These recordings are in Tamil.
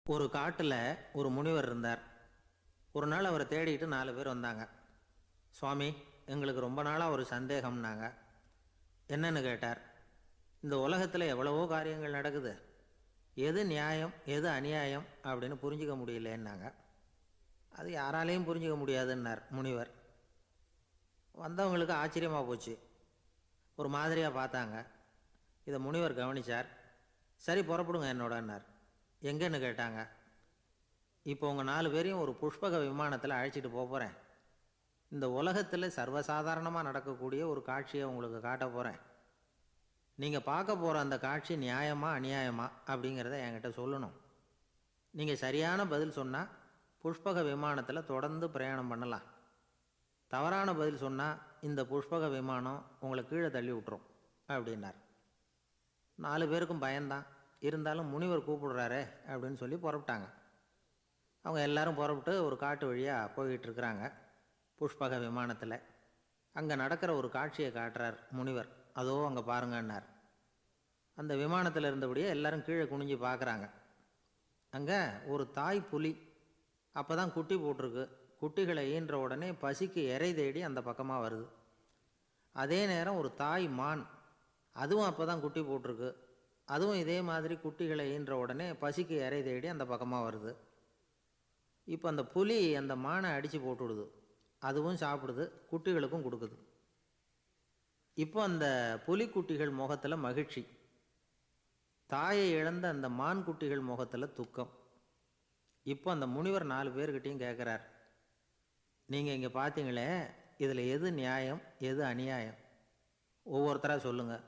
ஒரு காட்டில் ஒரு முனிவர் இருந்தார். ஒரு நாள் அவரை தேடிட்டு 4 பேர் வந்தாங்க. சுவாமி, எங்களுக்கு ரொம்ப நாளாக ஒரு சந்தேகம்னாங்க. என்னன்னு கேட்டார். இந்த உலகத்தில் எவ்வளவோ காரியங்கள் நடக்குது, எது நியாயம் எது அநியாயம் அப்படின்னு புரிஞ்சிக்க முடியலன்னாங்க. அது யாராலையும் புரிஞ்சிக்க முடியாதுன்னார் முனிவர். வந்தவங்களுக்கு ஆச்சரியமாக போச்சு, ஒரு மாதிரியாக பார்த்தாங்க. இதை முனிவர் கவனித்தார். சரி, புறப்படுங்க என்னோடன்னார். எங்கன்னு கேட்டாங்க. இப்போ உங்கள் 4 பேரையும் ஒரு புஷ்பக விமானத்தில் அழைச்சிட்டு போகிறேன். இந்த உலகத்தில் சர்வசாதாரணமாக நடக்கக்கூடிய ஒரு காட்சியை உங்களுக்கு காட்ட போகிறேன். நீங்கள் பார்க்க போகிற அந்த காட்சி நியாயமா அநியாயமா அப்படிங்கிறத என்கிட்ட சொல்லணும். நீங்கள் சரியான பதில் சொன்னால் புஷ்பக விமானத்தில் தொடர்ந்து பிரயாணம் பண்ணலாம். தவறான பதில் சொன்னால் இந்த புஷ்பக விமானம் உங்களை கீழே தள்ளி விட்டுரும் அப்படின்னார். 4 பேருக்கும் பயந்தான். இருந்தாலும் முனிவர் கூப்பிடுறாரே அப்படின்னு சொல்லி புறப்பட்டாங்க. அவங்க எல்லாரும் புறப்பட்டு ஒரு காட்டு வழியாக போய்கிட்டு இருக்கிறாங்க புஷ்பக விமானத்தில். அங்கே நடக்கிற ஒரு காட்சியை காட்டுறார் முனிவர். அதோ அங்கே பாருங்கன்னார். அந்த விமானத்தில் இருந்தபடியே எல்லாரும் கீழே குனிஞ்சு பார்க்குறாங்க. அங்கே ஒரு தாய் புலி அப்போ தான் குட்டி போட்டிருக்கு. குட்டிகளை ஈன்ற உடனே பசிக்கு இறை தேடி அந்த பக்கமாக வருது. அதே நேரம் ஒரு தாய் மான், அதுவும் அப்போ தான் குட்டி போட்டிருக்கு. அதுவும் இதே மாதிரி குட்டிகளை ஈன்ற உடனே பசிக்கு இறை தேடி அந்த பக்கமாக வருது. இப்போ அந்த புலி அந்த மானை அடித்து போட்டுவிடுது. அதுவும் சாப்பிடுது, குட்டிகளுக்கும் கொடுக்குது. இப்போ அந்த புலிக்குட்டிகள் முகத்தில் மகிழ்ச்சி, தாயை இழந்த அந்த மான் குட்டிகள் முகத்தில் துக்கம். இப்போ அந்த முனிவர் 4 பேர்கிட்டையும் கேட்குறார், நீங்கள் இங்கே பார்த்தீங்களே, இதில் எது நியாயம் எது அநியாயம்? ஒவ்வொருத்தராக சொல்லுங்கள்.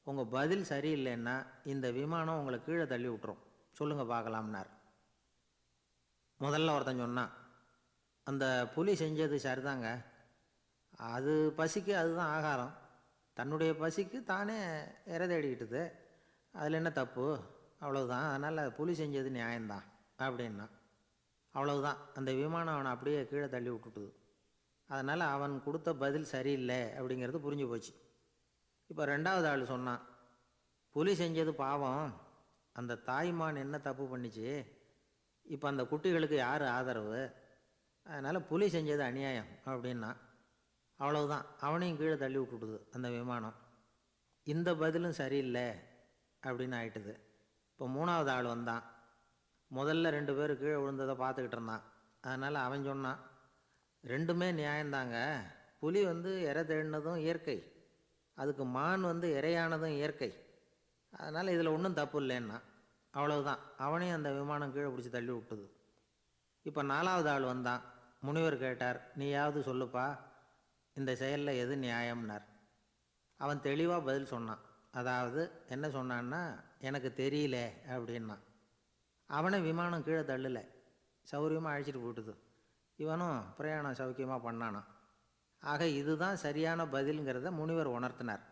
உங்கள் பதில் சரியில்லைன்னா இந்த விமானம் உங்களை கீழே தள்ளி விட்டுரும். சொல்லுங்கள் பார்க்கலாம்னார். முதல்ல ஒருத்தன் சொன்னான், அந்த புலி செஞ்சது சரிதாங்க. அது பசிக்கு அதுதான் ஆகாரம். தன்னுடைய பசிக்கு தானே இறை தேடிக்கிட்டுது. அதில் என்ன தப்பு? அவ்வளவுதான். அதனால் புலி செஞ்சது நியாயம்தான் அப்படின்னா. அவ்வளவுதான், அந்த விமானம் அவனை அப்படியே கீழே தள்ளி விட்டுட்டுது. அதனால் அவன் கொடுத்த பதில் சரியில்லை அப்படிங்கிறது புரிஞ்சு போச்சு. இப்போ 2வது ஆள் சொன்னான், புலி செஞ்சது பாவம், அந்த தாய்மான் என்ன தப்பு பண்ணிச்சு? இப்போ அந்த குட்டிகளுக்கு யார் ஆதரவு? அதனால் புலி செஞ்சது அநியாயம் அப்படின்னா. அவ்வளவுதான், அவனையும் கீழே தள்ளி விட்டுட்டுது அந்த விமானம். இந்த பதிலும் சரியில்லை அப்படின்னு ஆயிட்டுது. இப்போ 3வது ஆள் வந்தான். முதல்ல 2 பேர் கீழே விழுந்ததை பார்த்துக்கிட்டு இருந்தான். அதனால் அவன் சொன்னான், ரெண்டுமே நியாயந்தாங்க. புலி இறை தேடினதும் இயற்கை, அதுக்கு மான் இறையானதும் இயற்கை. அதனால் இதில் ஒன்றும் தப்பு இல்லைன்னா. அவ்வளவுதான், அவனையும் அந்த விமானம் கீழே பிடிச்சி தள்ளி விட்டுது. இப்போ 4வது ஆள் வந்தான். முனிவர் கேட்டார், நீயாவது சொல்லுப்பா, இந்த செயலில் எது நியாயம்னார். அவன் தெளிவாக பதில் சொன்னான். அதாவது என்ன சொன்னான்னா, எனக்கு தெரியல அப்படின்னா. அவனை விமானம் கீழே தள்ளலை, சௌரியமாக அழைச்சிட்டு போட்டுது. இவனும் பிரயாணம் சௌக்கியமாக பண்ணானான். ஆக இதுதான் சரியான பதிலுங்கிறத முனிவர் உணர்த்தினார்.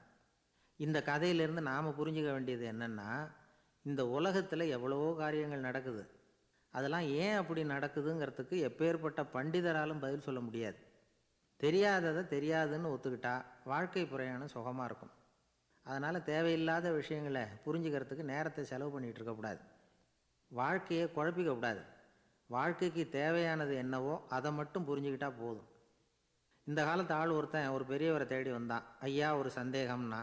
இந்த கதையிலேருந்து நாம் புரிஞ்சுக்க வேண்டியது என்னென்னா, இந்த உலகத்தில் எவ்வளவோ காரியங்கள் நடக்குது. அதெல்லாம் ஏன் அப்படி நடக்குதுங்கிறதுக்கு எப்பேற்பட்ட பண்டிதராலும் பதில் சொல்ல முடியாது. தெரியாததை தெரியாதுன்னு ஒத்துக்கிட்டா வாழ்க்கை பிரயாணம் சுகமாக இருக்கும். அதனால் தேவையில்லாத விஷயங்களை புரிஞ்சுக்கிறதுக்கு நேரத்தை செலவு பண்ணிகிட்டு இருக்கக்கூடாது. வாழ்க்கையை குழப்பிக்கக்கூடாது. வாழ்க்கைக்கு தேவையானது என்னவோ அதை மட்டும் புரிஞ்சுக்கிட்டால் போதும். இந்த காலத்து ஆள் ஒருத்தன் ஒரு பெரியவரை தேடி வந்தான். ஐயா, ஒரு சந்தேகம்னா.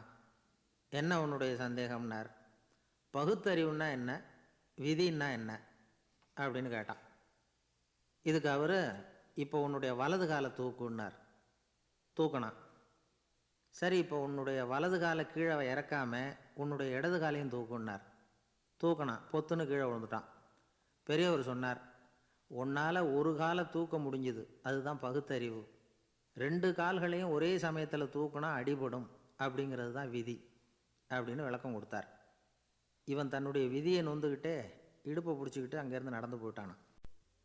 என்ன உன்னுடைய சந்தேகம்னார். பகுத்தறிவுன்னா என்ன, விதின்னா என்ன அப்படின்னு கேட்டான். இதுக்கு அவர், இப்போ உன்னுடைய வலது காலை தூக்குன்னார். தூக்கினான். சரி, இப்போ உன்னுடைய வலது காலை கீழே இறக்காம உன்னுடைய இடது காலையும் தூக்குன்னார். தூக்கினான். பொத்துன்னு கீழே விழுந்துட்டான். பெரியவர் சொன்னார், உன்னால் ஒரு காலை தூக்க முடிஞ்சுது, அதுதான் பகுத்தறிவு. 2 கால்களையும் ஒரே சமயத்தில் தூக்குனா அடிபடும், அப்படிங்கிறது தான் விதி அப்படின்னு விளக்கம் கொடுத்தார். இவன் தன்னுடைய விதியை நொந்துக்கிட்டே இடுப்பை பிடிச்சிக்கிட்டு அங்கேருந்து நடந்து போயிட்டானான்.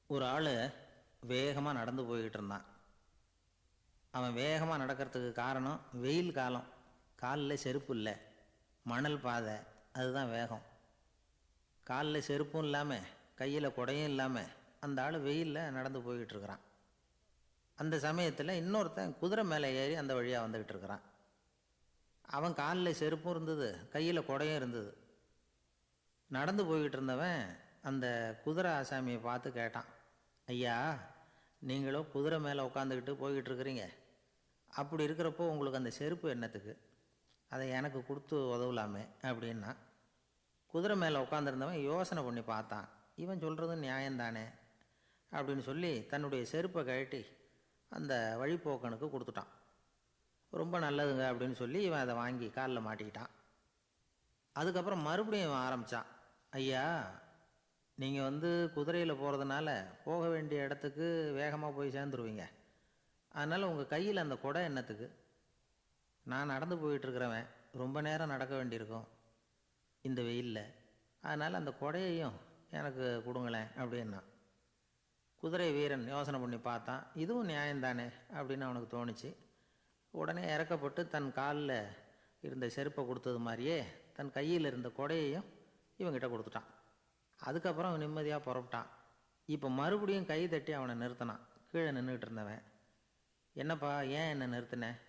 ஒரு ஆள் வேகமாக நடந்து போய்கிட்டு இருந்தான். அவன் வேகமாக நடக்கிறதுக்கு காரணம் வெயில் காலம், காலில் செருப்பு இல்லை, மணல் பாதை, அதுதான் வேகம். காலில் செருப்பும் இல்லாமல் கையில் குடையும் இல்லாமல் அந்த ஆள் வெயிலில் நடந்து போய்கிட்டு இருக்கிறான். அந்த சமயத்தில் இன்னொருத்தன் குதிரை மேலே ஏறி அந்த வழியாக வந்துக்கிட்டு இருக்கிறான். அவன் காலில் செருப்பும் இருந்தது, கையில் குடையும் இருந்தது. நடந்து போய்கிட்டு இருந்தவன் அந்த குதிரை ஆசாமியை பார்த்து கேட்டான், ஐயா, நீங்களும் குதிரை மேலே உட்காந்துக்கிட்டு போய்கிட்டு இருக்கிறீங்க, அப்படி இருக்கிறப்போ உங்களுக்கு அந்த செருப்பு என்னத்துக்கு? அதை எனக்கு கொடுத்து உதவலாமே அப்படின்னா. குதிரை மேலே உட்காந்துருந்தவன் யோசனை பண்ணி பார்த்தான். இவன் சொல்கிறது நியாயம்தானே அப்படின்னு சொல்லி தன்னுடைய செருப்பை கழட்டி அந்த வழிப்போக்கனுக்கு கொடுத்துட்டான். ரொம்ப நல்லதுங்க அப்படின்னு சொல்லி இவன் அதை வாங்கி காலில் மாட்டிக்கிட்டான். அதுக்கப்புறம் மறுபடியும் இவன் ஆரம்பித்தான், ஐயா, நீங்கள் குதிரையில் போகிறதுனால போக வேண்டிய இடத்துக்கு வேகமாக போய் சேர்ந்துருவீங்க. அதனால் உங்கள் கையில் அந்த குடை என்னத்துக்கு? நான் நடந்து போயிட்டுருக்கிறவன், ரொம்ப நேரம் நடக்க வேண்டியிருக்கும் இந்த வெயிலில், அதனால் அந்த குடையையும் எனக்கு கொடுங்களேன் அப்படின்னா. குதிரை வீரன் யோசனை பண்ணி பார்த்தான், இதுவும் நியாயம்தானே அப்படின்னு அவனுக்கு தோணுச்சு. உடனே இறக்கப்பட்டு தன் காலில் இருந்த செருப்பை கொடுத்தது மாதிரியே தன் கையில் இருந்த கொடையையும் இவங்கிட்ட கொடுத்துட்டான். அதுக்கப்புறம் அவன் நிம்மதியாக புறப்பட்டான். இப்போ மறுபடியும் கை தட்டி அவனை நிறுத்தினான். கீழே நின்றுக்கிட்டு இருந்தவன், என்னப்பா, ஏன் என்னை நிறுத்தினேன்?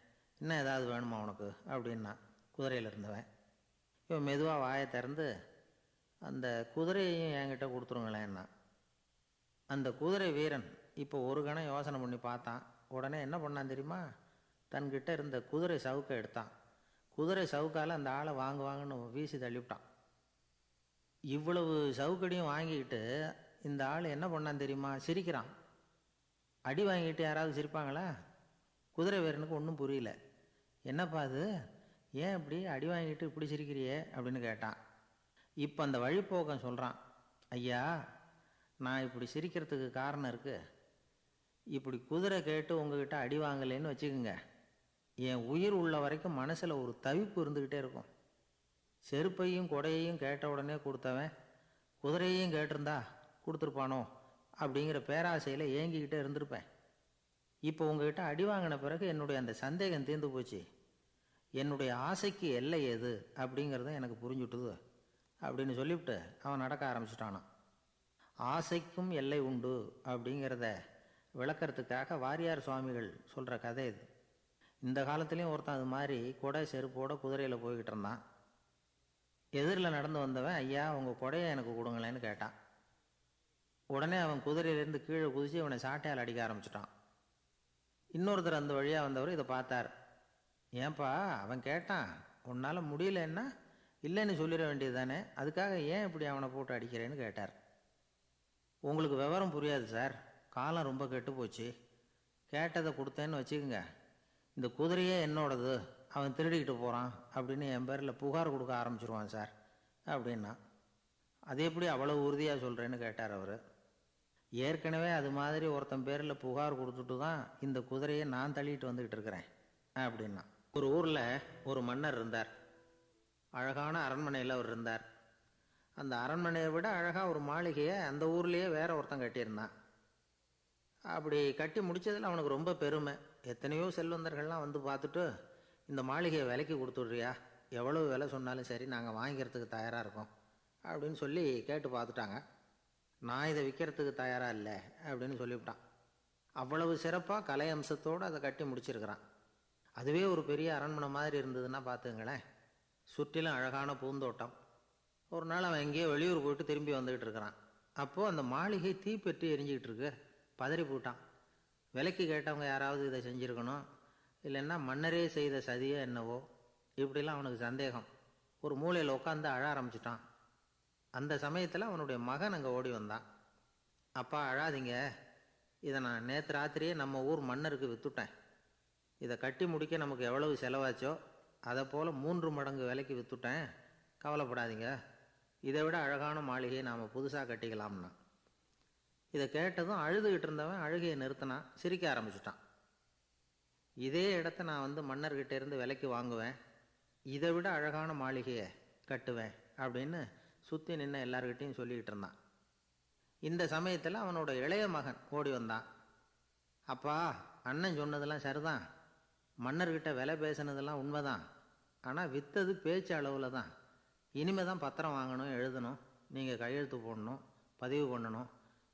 இன்னும் ஏதாவது வேணுமா உனக்கு அப்படின்னா குதிரையில் இருந்தவன். இவன் மெதுவாக வாயை திறந்து, அந்த குதிரையையும் என்கிட்ட கொடுத்துருங்களேன்னா. அந்த குதிரை வீரன் இப்போ ஒரு கணம் யோசனை பண்ணி பார்த்தான். உடனே என்ன பண்ணான் தெரியுமா? தன்கிட்ட இருந்த குதிரை சவுக்கை எடுத்தான். குதிரை சவுக்கால் அந்த ஆளை வாங்குன்னு வீசி தள்ளிவிட்டான். இவ்வளவு சவுக்கடியும் வாங்கிக்கிட்டு இந்த ஆள் என்ன பண்ணான் தெரியுமா? சிரிக்கிறான். அடி வாங்கிட்டு யாராவது சிரிப்பாங்களா? குதிரை வீரனுக்கு ஒன்றும் புரியல. என்னப்பா அது, ஏன் இப்படி அடி வாங்கிட்டு இப்படி சிரிக்கிறியே அப்படின்னு கேட்டான். இப்போ அந்த வழிப்போக்கன் சொல்கிறான், ஐயா, நான் இப்படி சிரிக்கிறதுக்கு காரணம் இருக்குது. இப்படி குதிரை கேட்டு உங்ககிட்ட அடி வாங்கலைன்னு வச்சுக்கோங்க, என் உயிர் உள்ள வரைக்கும் மனசில் ஒரு தவிப்பு இருந்துக்கிட்டே இருக்கும். செருப்பையும் கொடையையும் கேட்ட உடனே கொடுத்தவன் குதிரையையும் கேட்டிருந்தா கொடுத்துருப்பானோ அப்படிங்கிற பேராசையில் ஏங்கிக்கிட்டே இருந்திருப்பேன். இப்போ உங்ககிட்ட அடி வாங்கின பிறகு என்னுடைய அந்த சந்தேகம் தீர்ந்து போச்சு. என்னுடைய ஆசைக்கு எல்லை எது அப்படிங்கிறத எனக்கு புரிஞ்சுட்டுது அப்படின்னு சொல்லிவிட்டு அவன் நடக்க ஆரம்பிச்சிட்டானான். ஆசைக்கும் எல்லை உண்டு அப்படிங்கிறத விளக்கறதுக்காக வாரியார் சுவாமிகள் சொல்கிற கதை இது. இந்த காலத்துலேயும் ஒருத்தன் அது மாதிரி கொடை செருப்போட குதிரையில் போய்கிட்டு இருந்தான். எதிரில் நடந்து வந்தவன், ஐயா, உங்கள் கொடையை எனக்கு கொடுங்களேன்னு கேட்டான். உடனே அவன் குதிரையிலேருந்து கீழே குதித்து அவனை சாட்டையால் அடிக்க ஆரம்பிச்சிட்டான். இன்னொருத்தர் அந்த வழியாக வந்தவர் இதை பார்த்தார். ஏன்பா, அவன் கேட்டான், உன்னால் முடியலன்னா இல்லைன்னு சொல்லிட வேண்டியது தானே, அதுக்காக ஏன் இப்படி அவனை போட்டு அடிக்கிறேன்னு கேட்டார். உங்களுக்கு விவரம் புரியாது சார், காலம் ரொம்ப கெட்டு போச்சு. கேட்டதை கொடுத்தேன்னு வச்சுக்கோங்க, இந்த குதிரையே என்னோடது, அவன் திருடிக்கிட்டு போகிறான் அப்படின்னு என் பேரில் புகார் கொடுக்க ஆரம்பிச்சிருவான் சார் அப்படின்னா. அது எப்படி அவ்வளோ உறுதியாக சொல்கிறேன்னு கேட்டார் அவர். ஏற்கனவே அது மாதிரி ஒருத்தன் பேரில் புகார் கொடுத்துட்டு தான் இந்த குதிரையை நான் தள்ளிட்டு வந்துக்கிட்டு இருக்கிறேன் அப்படின்னா. ஒரு ஊரில் ஒரு மன்னர் இருந்தார். அழகான அரண்மனையில் அவர் இருந்தார். அந்த அரண்மனையை விட அழகாக ஒரு மாளிகையை அந்த ஊர்லேயே வேற ஒருத்தன் கட்டியிருந்தான். அப்படி கட்டி முடித்ததில் அவனுக்கு ரொம்ப பெருமை. எத்தனையோ செல்வந்தர்கள்லாம் வந்து பார்த்துட்டு, இந்த மாளிகையை விலைக்கு கொடுத்துட்றியா, எவ்வளோ விலை சொன்னாலும் சரி நாங்கள் வாங்கிக்கிறதுக்கு தயாராக இருக்கோம் அப்படின்னு சொல்லி கேட்டு பார்த்துட்டாங்க. நான் இதை விற்கிறதுக்கு தயாராக இல்லை அப்படின்னு சொல்லிவிட்டான். அவ்வளவு சிறப்பாக கலை அம்சத்தோடு அதை கட்டி முடிச்சிருக்கிறான். அதுவே ஒரு பெரிய அரண்மனை மாதிரி இருந்ததுன்னா பார்த்துங்களேன். சுற்றிலும் அழகான பூந்தோட்டம். ஒரு நாள் அவன் எங்கேயோ வெளியூர் போயிட்டு திரும்பி வந்துக்கிட்டு இருக்கிறான். அப்போது அந்த மாளிகை தீப்பெட்டி எரிஞ்சிக்கிட்டு இருக்கு. பதறி போட்டான். விலைக்கு கேட்டவங்க யாராவது இதை செஞ்சுருக்கணும், இல்லைன்னா மன்னரே செய்த சதியோ என்னவோ, இப்படிலாம் அவனுக்கு சந்தேகம். ஒரு மூலையில் உட்காந்து அழ ஆரம்பிச்சிட்டான். அந்த சமயத்தில் அவனுடைய மகன் அங்கே ஓடி வந்தான். அப்பா, அழாதீங்க, இதை நான் நேற்று ராத்திரியே நம்ம ஊர் மன்னருக்கு விற்றுட்டேன். இதை கட்டி முடிக்க நமக்கு எவ்வளவு செலவாச்சோ அதை போல் 3 மடங்கு விலைக்கு விற்றுட்டேன், கவலைப்படாதீங்க. இதை விட அழகான மாளிகையை நாம் புதுசாக கட்டிக்கலாம்னா. இதை கேட்டதும் அழுதுகிட்டு இருந்தவன் அழுகையை நிறுத்தினான், சிரிக்க ஆரம்பிச்சிட்டான். இதே இடத்த நான் மன்னர்கிட்ட இருந்து விலைக்கு வாங்குவேன், இதை விட அழகான மாளிகையை கட்டுவேன் அப்படின்னு சுற்றி நின்று எல்லார்கிட்டையும் சொல்லிக்கிட்டு இருந்தான். இந்த சமயத்தில் அவனோட இளைய மகன் ஓடி வந்தான். அப்பா, அண்ணன் சொன்னதெல்லாம் சரிதான், மன்னர்கிட்ட விலை பேசினதெல்லாம் உண்மைதான், ஆனால் விற்றது பேச்சு அளவில் தான். இனிமே தான் பத்திரம் வாங்கணும், எழுதணும், நீங்கள் கையெழுத்து போடணும், பதிவு பண்ணணும்,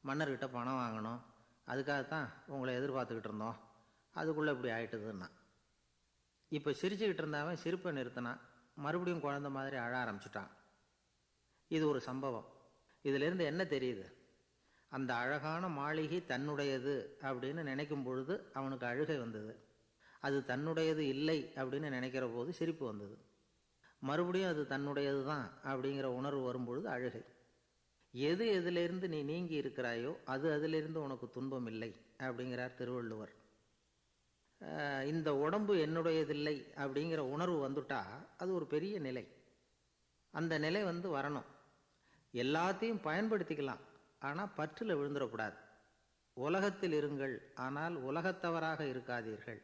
மன்னர்கிட்ட பணம் வாங்கணும். அதுக்காகத்தான் உங்களை எதிர்பார்த்துக்கிட்டு இருந்தோம். அதுக்குள்ளே இப்படி ஆயிட்டுதுன்னா. இப்போ சிரிச்சுக்கிட்டு இருந்தவன் சிரிப்பை நிறுத்தினான். மறுபடியும் குழந்தை மாதிரி அழ ஆரம்பிச்சிட்டான். இது ஒரு சம்பவம். இதிலிருந்து என்ன தெரியுது? அந்த அழகான மாளிகை தன்னுடையது அப்படின்னு நினைக்கும் பொழுது அவனுக்கு அழுகை வந்தது. அது தன்னுடையது இல்லை அப்படின்னு நினைக்கிற போது சிரிப்பு வந்தது. மறுபடியும் அது தன்னுடையது தான் அப்படிங்கிற உணர்வு வரும்பொழுது அழுகை. எது எதிலிருந்து நீ நீங்கி இருக்கிறாயோ அது அதிலிருந்து உனக்கு துன்பம் இல்லை அப்படிங்கிறார் திருவள்ளுவர். இந்த உடம்பு என்னுடையதில்லை அப்படிங்கிற உணர்வு வந்துட்டா அது ஒரு பெரிய நிலை. அந்த நிலை வரணும். எல்லாத்தையும் பயன்படுத்திக்கலாம், ஆனால் பற்றில் விழுந்துடக்கூடாது. உலகத்தில் இருங்கள், ஆனால் உலகத்தவராக இருக்காதீர்கள்.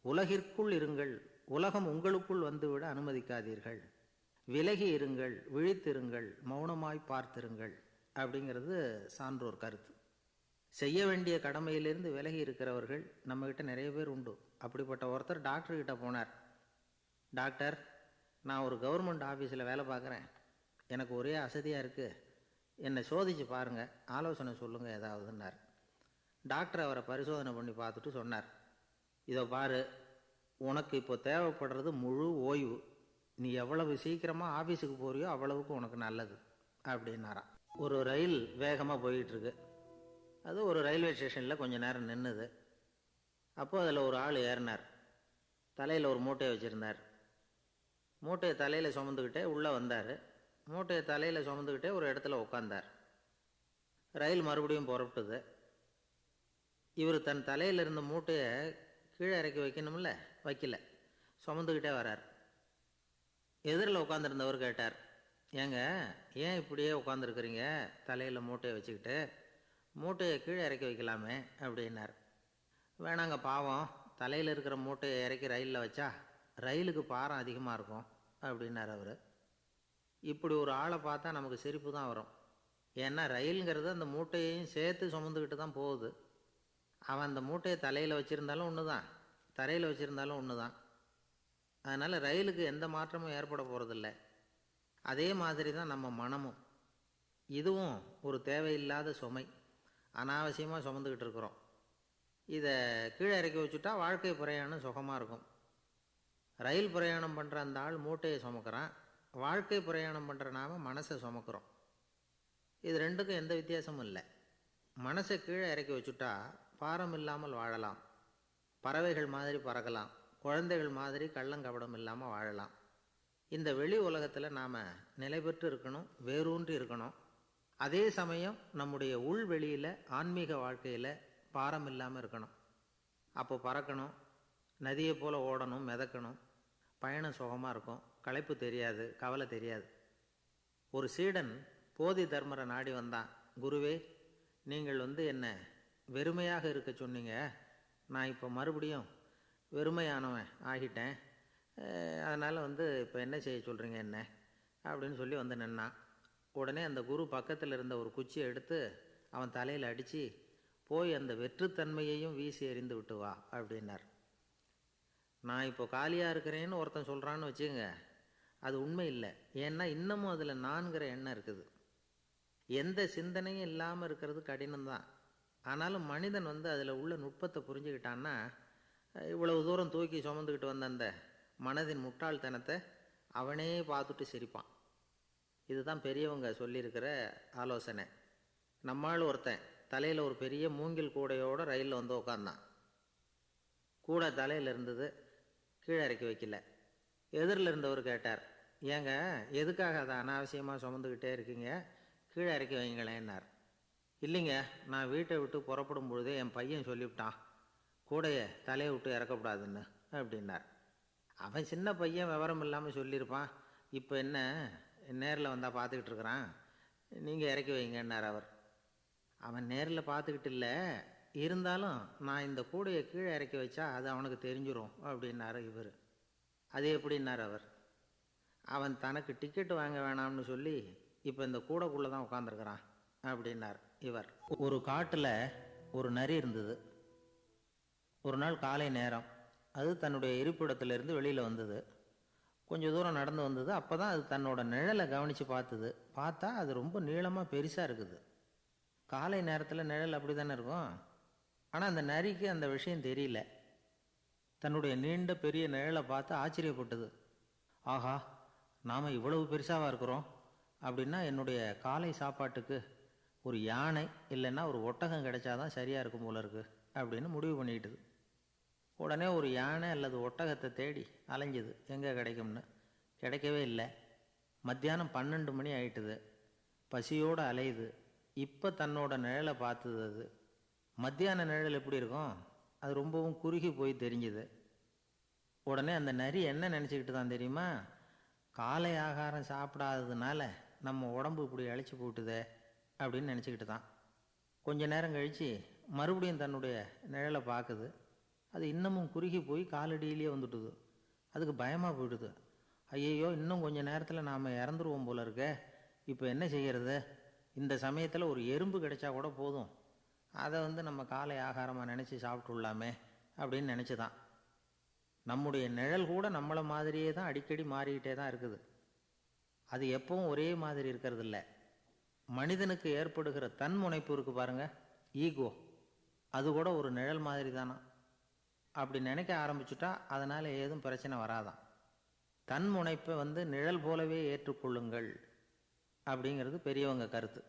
உலகிற்குள் இருங்கள், உலகம் உங்களுக்குள் வந்துவிட அனுமதிக்காதீர்கள். விலகி இருங்கள், விழித்திருங்கள், மௌனமாய் பார்த்திருங்கள் அப்படிங்கிறது சான்றோர் கருத்து. செய்ய வேண்டிய கடமையிலிருந்து விலகி இருக்கிறவர்கள் நம்மகிட்ட நிறைய பேர் உண்டு. அப்படிப்பட்ட ஒருத்தர் டாக்டர்கிட்ட போனார். டாக்டர், நான் ஒரு கவர்மெண்ட் ஆஃபீஸில் வேலை பார்க்குறேன், எனக்கு ஒரே அசதியாக இருக்குது, என்னை சோதிச்சு பாருங்கள், ஆலோசனை சொல்லுங்கள் ஏதாவதுன்னார். டாக்டர் அவரை பரிசோதனை பண்ணி பார்த்துட்டு சொன்னார், இதை பாரு, உனக்கு இப்போ தேவைப்படுறது முழு ஓய்வு. நீ எவ்வளவு சீக்கிரமாக ஆஃபீஸுக்கு போறியோ அவ்வளவுக்கு உனக்கு நல்லது அப்படின்னாராம். ஒரு ரயில் வேகமாக போயிட்டுருக்கு. அது ஒரு ரயில்வே ஸ்டேஷனில் கொஞ்சம் நேரம் நின்றுது. அப்போது அதில் ஒரு ஆள் ஏறினார். தலையில் ஒரு மூட்டையை வச்சுருந்தார். மூட்டையை தலையில் சுமந்துக்கிட்டே உள்ளே வந்தார். மூட்டையை தலையில் சுமந்துக்கிட்டே ஒரு இடத்துல உட்காந்தார். ரயில் மறுபடியும் புறப்பட்டுது. இவர் தன் தலையில் இருந்த மூட்டையை கீழே இறக்கி வைக்கணும்ல, வைக்கல, சுமந்துக்கிட்டே வரார். எதிரில் உட்காந்துருந்தவர் கேட்டார், ஏங்க ஏன் இப்படியே உட்காந்துருக்குறீங்க தலையில் மூட்டையை வச்சுக்கிட்டு? மூட்டையை கீழே இறக்கி வைக்கலாமே அப்படின்னார். வேணாங்க, பாவம், தலையில் இருக்கிற மூட்டையை இறக்கி ரயிலில் வச்சா ரயிலுக்கு பாரம் அதிகமாக இருக்கும் அப்படின்னார் அவர். இப்படி ஒரு ஆளை பார்த்தா நமக்கு சிரிப்பு தான் வரும். ஏன்னா ரயிலுங்கிறது அந்த மூட்டையையும் சேர்த்து சுமந்துக்கிட்டு தான் போகுது. அவன் அந்த மூட்டையை தலையில் வச்சுருந்தாலும் ஒன்று தான், தரையில் வச்சுருந்தாலும் ஒன்று தான். அதனால் ரயிலுக்கு எந்த மாற்றமும் ஏற்பட போகிறதில்ல. அதே மாதிரி தான் நம்ம மனமும். இதுவும் ஒரு தேவையில்லாத சுமை, அனாவசியமாக சுமந்துக்கிட்டு இருக்கிறோம். இதை கீழே இறக்கி வச்சுட்டா வாழ்க்கை பிரயாணம் சுகமாக இருக்கும். ரயில் பிரயாணம் பண்ணுற அந்த ஆள் மூட்டையை சுமக்கிறான், வாழ்க்கை பிரயாணம் பண்ணுற நாம மனசை சுமக்கிறோம். இது ரெண்டுக்கும் எந்த வித்தியாசமும் இல்லை. மனசை கீழே இறக்கி வச்சுட்டா பாரம் இல்லாமல் வாழலாம், பறவைகள் மாதிரி பறக்கலாம், குழந்தைகள் மாதிரி கள்ளங்கபடம் இல்லாமல் வாழலாம். இந்த வெளி உலகத்தில் நாம் நிலை பெற்று இருக்கணும், வேரூன்றி இருக்கணும். அதே சமயம் நம்முடைய உள்வெளியில் ஆன்மீக வாழ்க்கையில் பாரம் இல்லாமல் இருக்கணும். அப்போ பறக்கணும், நதியை போல் ஓடணும், மிதக்கணும். பயணம் சுகமாக இருக்கும், களைப்பு தெரியாது, கவலை தெரியாது. ஒரு சீடன் போதி தர்மரை நாடி வந்தான். குருவே, நீங்கள் என்னை வெறுமையாக இருக்க சொன்னீங்க, நான் இப்போ மறுபடியும் வெறுமையானவன் ஆகிட்டேன், அதனால் இப்போ என்ன செய்ய சொல்கிறீங்க என்ன அப்படின்னு சொல்லி நின்னான். உடனே அந்த குரு பக்கத்தில் இருந்த ஒரு குச்சியை எடுத்து அவன் தலையில் அடித்து, போய் அந்த வெற்றுத்தன்மையையும் வீசி எறிந்து விட்டு வா அப்படின்னார். நான் இப்போ காலியாக இருக்கிறேன்னு ஒருத்தன் சொல்கிறான்னு வச்சுங்க, அது உண்மை இல்லை. ஏன்னா இன்னமும் அதில் நான்கிற எண்ணம் இருக்குது. எந்த சிந்தனையும் இல்லாமல் இருக்கிறது கடினம்தான். ஆனாலும் மனிதன் அதில் உள்ள நுட்பத்தை புரிஞ்சுக்கிட்டான்னா இவ்வளவு தூரம் தூக்கி சுமந்துக்கிட்டு வந்த அந்த மனதின் முட்டாள்தனத்தை அவனே பார்த்துட்டு சிரிப்பான். இதுதான் பெரியவங்க சொல்லியிருக்கிற ஆலோசனை. நம்மால் ஒருத்தன் தலையில் ஒரு பெரிய மூங்கில் கூடையோடு ரயிலில் உட்காந்தான். கூடை தலையில் இருந்தது, கீழே இறக்கி வைக்கல. எதிரில் இருந்தவர் கேட்டார், ஏங்க எதுக்காக அதை அனாவசியமாக சுமந்துக்கிட்டே இருக்கீங்க, கீழே இறக்கி வைங்களேன்னார். இல்லைங்க, நான் வீட்டை விட்டு புறப்படும் பொழுதே என் பையன் சொல்லிவிட்டான், கூடையை தலையை விட்டு இறக்கக்கூடாதுன்னு அப்படின்னார். அவன் சின்ன பையன், விவரம் இல்லாமல் சொல்லியிருப்பான். இப்போ என்ன நேரில் வந்தால் பார்த்துக்கிட்டு இருக்கிறான், நீங்கள் இறக்கி வைங்கன்னார் அவர். அவன் நேரில் பார்த்துக்கிட்டு இல்லை, இருந்தாலும் நான் இந்த கூடையை கீழே இறக்கி வச்சா அது அவனுக்கு தெரிஞ்சிடும் அப்படின்னாரு இவர். அது எப்படின்னார் அவர். அவன் தனக்கு டிக்கெட்டு வாங்க வேணாம்னு சொல்லி இப்போ இந்த கூடைக்குள்ளே தான் உட்காந்துருக்கிறான் அப்படின்னார் இவர். ஒரு காட்டில் ஒரு நரி இருந்தது. ஒரு நாள் காலை நேரம் அது தன்னுடைய இருப்பிடத்திலிருந்து வெளியில் வந்தது. கொஞ்சம் தூரம் நடந்து வந்தது. அப்போ தான் அது தன்னோட நிழலை கவனித்து பார்த்தது. பார்த்தா அது ரொம்ப நீளமாக பெருசாக இருக்குது. காலை நேரத்தில் நிழல் அப்படி தானே இருக்கும். ஆனால் அந்த நரிக்கு அந்த விஷயம் தெரியல. தன்னுடைய நீண்ட பெரிய நிழலை பார்த்து ஆச்சரியப்பட்டது. ஆஹா, நாம் இவ்வளவு பெருசாக இருக்கிறோம் அப்படின்னா என்னுடைய காலை சாப்பாட்டுக்கு ஒரு யானை இல்லைன்னா ஒரு ஒட்டகம் கிடைச்சாதான் சரியாக இருக்கும் போல இருக்கு அப்படின்னு முடிவு பண்ணிக்கிட்டுது. உடனே ஒரு யானை அல்லது ஒட்டகத்தை தேடி அலைஞ்சுது, எங்கே கிடைக்கும்னு. கிடைக்கவே இல்லை. மத்தியானம் 12 மணி ஆயிட்டுது. பசியோடு அலையுது. இப்போ தன்னோட நிழலை பார்த்தது அது. மத்தியான நிழல் எப்படி இருக்கும்? அது ரொம்பவும் குறுகி போய் தெரிஞ்சுது. உடனே அந்த நரி என்ன நினச்சிக்கிட்டு தான் தெரியுமா? காலை ஆகாரம் சாப்பிடாததுனால நம்ம உடம்பு இப்படி அழைச்சி போட்டுதே அப்படின்னு நினச்சிக்கிட்டு தான். கொஞ்ச நேரம் கழித்து மறுபடியும் தன்னுடைய நிழலை பார்க்குது. அது இன்னமும் குறுகி போய் காலடியிலேயே வந்துட்டுது. அதுக்கு பயமாக போயிடுது. ஐயையோ, இன்னும் கொஞ்சம் நேரத்தில் நாம் இறந்துருவோம் போல இருக்க. இப்போ என்ன செய்கிறது? இந்த சமயத்தில் ஒரு எறும்பு கிடைச்சா கூட போதும், அதை நம்ம காலை ஆகாரமாக நினச்சி சாப்பிட்டுள்ளாமே அப்படின்னு நினச்சி தான். நம்முடைய நிழல் கூட நம்மளை மாதிரியே தான் அடிக்கடி மாறிக்கிட்டே தான் இருக்குது. அது எப்பவும் ஒரே மாதிரி இருக்கிறது இல்லை. மனிதனுக்கு ஏற்படுகிற தன்முனைப்பு இருக்குது பாருங்க, ஈகோ, அது கூட ஒரு நிழல் மாதிரி தானா. அப்படி நினைக்க ஆரம்பிச்சுட்டா அதனால் ஏதும் பிரச்சனை வராதான். தன்முனைப்பை நிழல் போலவே ஏற்றுக்கொள்ளுங்கள் அப்படிங்கிறது பெரியவங்க கருத்து.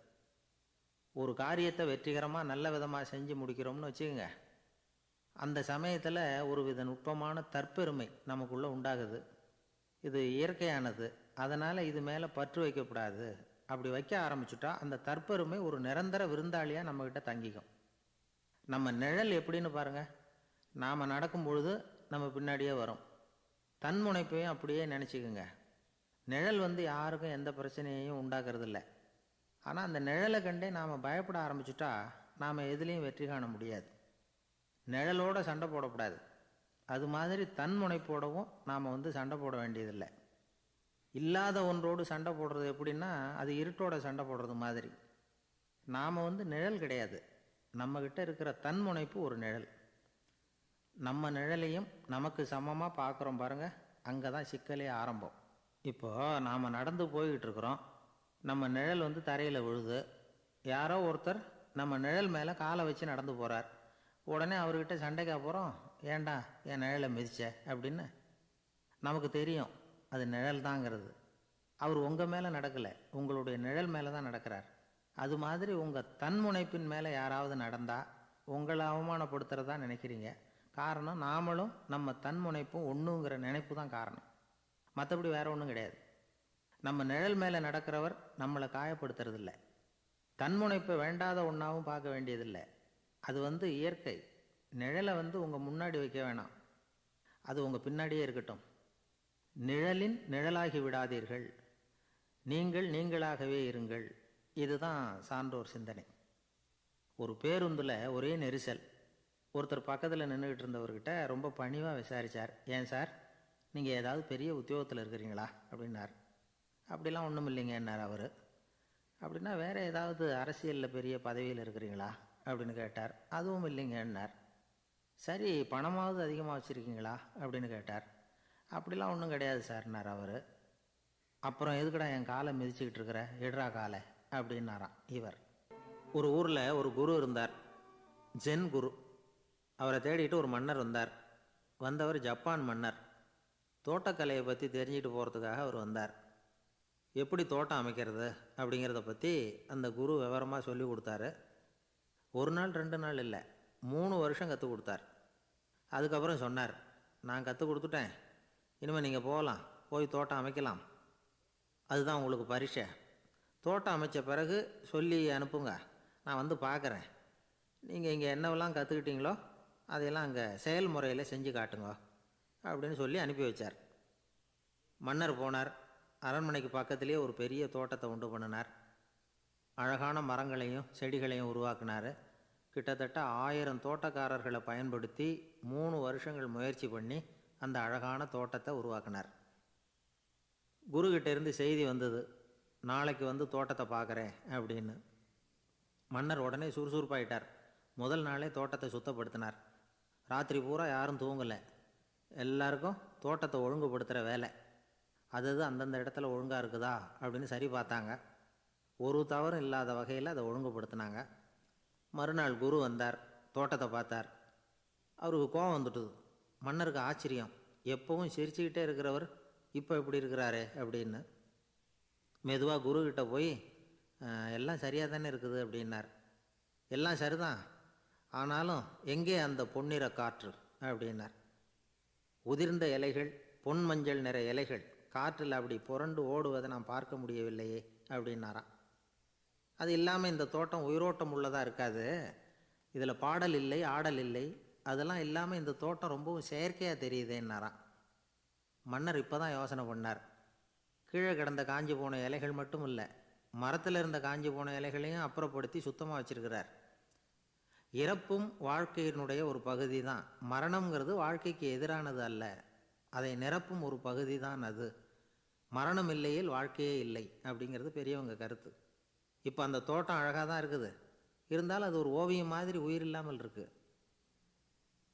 ஒரு காரியத்தை வெற்றிகரமாக நல்ல விதமாக செஞ்சு முடிக்கிறோம்னு வச்சுக்கோங்க. அந்த சமயத்தில் ஒரு வித நுட்பமான தற்பெருமை நமக்குள்ளே உண்டாகுது. இது இயற்கையானது, அதனால் இது மேலே பற்று வைக்கக்கூடாது. அப்படி வைக்க ஆரம்பிச்சுட்டா அந்த தற்பெருமை ஒரு நிரந்தர விருந்தாளியாக நம்மக்கிட்ட தங்கிக்கும். நம்ம நிழல் எப்படின்னு பாருங்கள். நாம் நடக்கும் பொழுது நம்ம பின்னாடியே வரும். தன்முனைப்பையும் அப்படியே நினச்சிக்கோங்க. நிழல் யாருக்கும் எந்த பிரச்சனையையும் உண்டாக்குறது இல்லை. ஆனால் அந்த நிழலை கண்டே நாம் பயப்பட ஆரம்பிச்சுட்டா நாம் எதுலேயும் வெற்றி காண முடியாது. நிழலோடு சண்டை போடக்கூடாது. அது மாதிரி தன்முனைப்போடவும் நாம் சண்டை போட வேண்டியதில்லை. இல்லாத ஒன்றோடு சண்டை போடுறது எப்படின்னா, அது இருட்டோட சண்டை போடுறது மாதிரி. நாம் நிழல் கிடையாது. நம்மக்கிட்ட இருக்கிற தன்முனைப்பு ஒரு நிழல். நம்ம நிழலையும் நமக்கு சமமாக பார்க்குறோம் பாருங்கள், அங்கே தான் சிக்கலே ஆரம்பம். இப்போது நாம் நடந்து போய்கிட்டு இருக்கிறோம். நம்ம நிழல் தரையில் விழுது. யாரோ ஒருத்தர் நம்ம நிழல் மேலே காலை வச்சு நடந்து போகிறார். உடனே அவர்கிட்ட சண்டைக்கா போகிறோம், ஏண்டா என் நிழலை மிதிச்ச அப்படின்னு. நமக்கு தெரியும் அது நிழல் தாங்கிறது. அவர் உங்கள் மேலே நடக்கலை, உங்களுடைய நிழல் மேலே தான் நடக்கிறார். அது மாதிரி உங்கள் தன்முனைப்பின் மேலே யாராவது நடந்தால் உங்களை அவமானப்படுத்துகிறதா நினைக்கிறீங்க. காரணம், நாமளும் நம்ம தன்முனைப்பும் ஒன்றுங்கிற நினைப்பு தான் காரணம். மற்றபடி வேற ஒன்றும் கிடையாது. நம்ம நிழல் மேலே நடக்கிறவர் நம்மளை காயப்படுத்துறதில்லை. தன்முனைப்பை வேண்டாத ஒன்றாவும் பார்க்க வேண்டியதில்லை. அது இயற்கை. நிழலை உங்கள் முன்னாடி வைக்க வேணாம், அது உங்கள் பின்னாடியே இருக்கட்டும். நிழலின் நிழலாகி விடாதீர்கள், நீங்கள் நீங்களாகவே இருங்கள். இதுதான் சான்றோர் சிந்தனை. ஒரு பேருந்தில் ஒரே நெரிசல். ஒருத்தர் பக்கத்தில் நின்றுக்கிட்டு இருந்தவர்கிட்ட ரொம்ப பணிவாக விசாரித்தார், ஏன் சார், நீங்கள் ஏதாவது பெரிய உத்தியோகத்தில் இருக்கிறீங்களா அப்படின்னார். அப்படிலாம் ஒன்றும் இல்லைங்கன்னார் அவர். அப்படின்னா வேறு ஏதாவது அரசியலில் பெரிய பதவியில் இருக்கிறீங்களா அப்படின்னு கேட்டார். அதுவும் இல்லைங்கன்னார். சரி, பணமாவது அதிகமாக வச்சுருக்கீங்களா அப்படின்னு கேட்டார். அப்படிலாம் ஒன்றும் கிடையாது சார்னார் அவர். அப்புறம் எதுக்குடா என் காலை மிதிச்சுக்கிட்டு இருக்கிற, எடுறா காலை அப்படின்னாராம் இவர். ஒரு ஊரில் ஒரு குரு இருந்தார், ஜென் குரு. அவரை தேடிட்டு ஒரு மன்னர் வந்தார். வந்தவர் ஜப்பான் மன்னர். தோட்டக்கலையை பற்றி தெரிஞ்சுட்டு போகிறதுக்காக அவர் வந்தார். எப்படி தோட்டம் அமைக்கிறது அப்படிங்கிறத பற்றி அந்த குரு விவரமாக சொல்லி கொடுத்தாரு. ஒரு நாள் 2 நாள் இல்லை, 3 வருஷம் கற்றுக் கொடுத்தார். அதுக்கப்புறம் சொன்னார், நான் கற்றுக் கொடுத்துட்டேன், இனிமேல் நீங்கள் போகலாம், போய் தோட்டம் அமைக்கலாம். அதுதான் உங்களுக்கு பரீட்சை. தோட்டம் அமைச்ச பிறகு சொல்லி அனுப்புங்க, நான் பார்க்குறேன். நீங்கள் இங்கே என்னவெல்லாம் கற்றுக்கிட்டீங்களோ அதையெல்லாம் அங்கே செயல்முறையில் செஞ்சு காட்டுங்க அப்படின்னு சொல்லி அனுப்பி வச்சார். மன்னர் போனார். அரண்மனைக்கு பக்கத்திலே ஒரு பெரிய தோட்டத்தை உண்டு பண்ணினார். அழகான மரங்களையும் செடிகளையும் உருவாக்கினார். கிட்டத்தட்ட 1000 தோட்டக்காரர்களை பயன்படுத்தி 3 வருஷங்கள் முயற்சி பண்ணி அந்த அழகான தோட்டத்தை உருவாக்கினார். குருக்கிட்ட இருந்து செய்தி வந்தது, நாளைக்கு தோட்டத்தை பார்க்குறேன் அப்படின்னு. மன்னர் உடனே சுறுசுறுப்பாயிட்டார். முதல் நாளே தோட்டத்தை சுத்தப்படுத்தினார். ராத்திரி பூரா யாரும் தூங்கலை. எல்லாருக்கும் தோட்டத்தை ஒழுங்குபடுத்துகிற வேலை. அது அந்தந்த இடத்துல ஒழுங்காக இருக்குதா அப்படின்னு சரி பார்த்தாங்க. ஒரு தவறும் இல்லாத வகையில் அதை ஒழுங்குபடுத்தினாங்க. மறுநாள் குரு வந்தார், தோட்டத்தை பார்த்தார். அவருக்கு கோபம் வந்துட்டுது. மன்னருக்கு ஆச்சரியம், எப்பவும் சிரிச்சுக்கிட்டே இருக்கிறவர் இப்போ இப்படி இருக்கிறாரே அப்படின்னு. மெதுவாக குருக்கிட்ட போய் எல்லாம் சரியாக தானே இருக்குது அப்படின்னார். எல்லாம் சரிதான், ஆனாலும் எங்கே அந்த பொன்னிற காற்று அப்படின்னார். உதிர்ந்த இலைகள், பொன் மஞ்சள் நிற இலைகள் காற்றில் அப்படி புரண்டு ஓடுவதை நான் பார்க்க முடியவில்லையே அப்படின்னாராம். அது இல்லாமல் இந்த தோட்டம் உயிரோட்டம் உள்ளதாக இருக்காது, இதில் பாடல் இல்லை, ஆடல் இல்லை, அதெல்லாம் இல்லாமல் இந்த தோட்டம் ரொம்பவும் செயற்கையாக தெரியுதேன்னாராம். மன்னர் இப்போ தான் யோசனை பண்ணார். கீழே கிடந்த காஞ்சி போன இலைகள் மட்டும் இல்லை, மரத்தில் இருந்த காஞ்சி போன இலைகளையும் அப்புறப்படுத்தி சுத்தமாக வச்சிருக்கிறார். இறப்பும் வாழ்க்கையினுடைய ஒரு பகுதி தான். மரணம்ங்கிறது வாழ்க்கைக்கு எதிரானது அல்ல, அதை நிரப்பும் ஒரு பகுதி தான் அது. மரணம் இல்லையில் வாழ்க்கையே இல்லை அப்படிங்கிறது பெரியவங்க கருத்து. இப்போ அந்த தோட்டம் அழகாக தான் இருக்குது, இருந்தாலும் அது ஒரு ஓவியம் மாதிரி உயிர் இல்லாமல் இருக்குது.